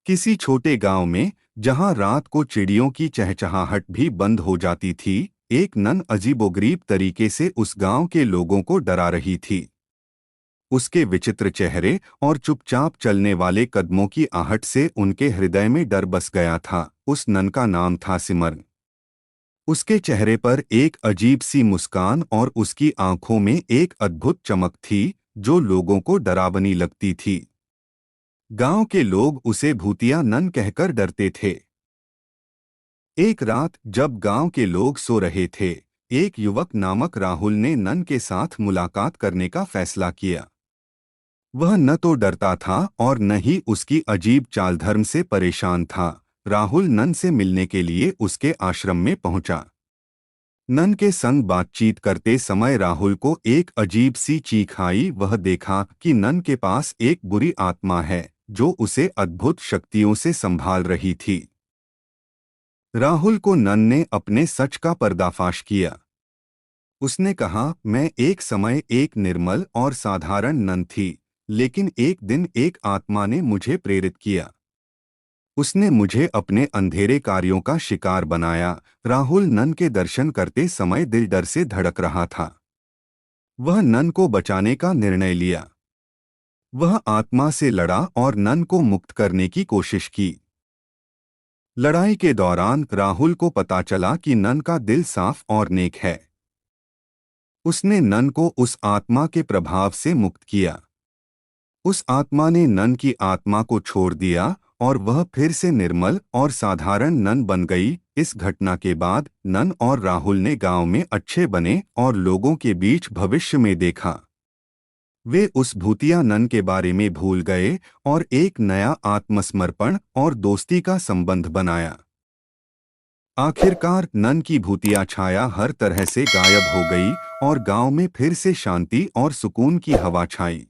किसी छोटे गांव में, जहां रात को चिड़ियों की चहचहाहट भी बंद हो जाती थी, एक नन अजीबोगरीब तरीके से उस गांव के लोगों को डरा रही थी। उसके विचित्र चेहरे और चुपचाप चलने वाले कदमों की आहट से उनके हृदय में डर बस गया था। उस नन का नाम था सिमरन। उसके चेहरे पर एक अजीब सी मुस्कान और उसकी आंखों में एक अद्भुत चमक थी, जो लोगों को डरावनी लगती थी। गांव के लोग उसे भूतिया नन कहकर डरते थे। एक रात जब गांव के लोग सो रहे थे, एक युवक नामक राहुल ने नन के साथ मुलाकात करने का फैसला किया। वह न तो डरता था और न ही उसकी अजीब चाल धर्म से परेशान था। राहुल नन से मिलने के लिए उसके आश्रम में पहुंचा। नन के संग बातचीत करते समय राहुल को एक अजीब सी चीख आई। वह देखा कि नन के पास एक बुरी आत्मा है, जो उसे अद्भुत शक्तियों से संभाल रही थी। राहुल को नन ने अपने सच का पर्दाफाश किया। उसने कहा, मैं एक समय एक निर्मल और साधारण नन थी, लेकिन एक दिन एक आत्मा ने मुझे प्रेरित किया। उसने मुझे अपने अंधेरे कार्यों का शिकार बनाया। राहुल नन के दर्शन करते समय दिल डर से धड़क रहा था। वह नन को बचाने का निर्णय लिया। वह आत्मा से लड़ा और नन को मुक्त करने की कोशिश की। लड़ाई के दौरान राहुल को पता चला कि नन का दिल साफ और नेक है। उसने नन को उस आत्मा के प्रभाव से मुक्त किया। उस आत्मा ने नन की आत्मा को छोड़ दिया और वह फिर से निर्मल और साधारण नन बन गई। इस घटना के बाद नन और राहुल ने गांव में अच्छे बने और लोगों के बीच भविष्य में देखा। वे उस भूतिया नन के बारे में भूल गए और एक नया आत्मसमर्पण और दोस्ती का संबंध बनाया। आखिरकार नन की भूतिया छाया हर तरह से गायब हो गई और गांव में फिर से शांति और सुकून की हवा छाई।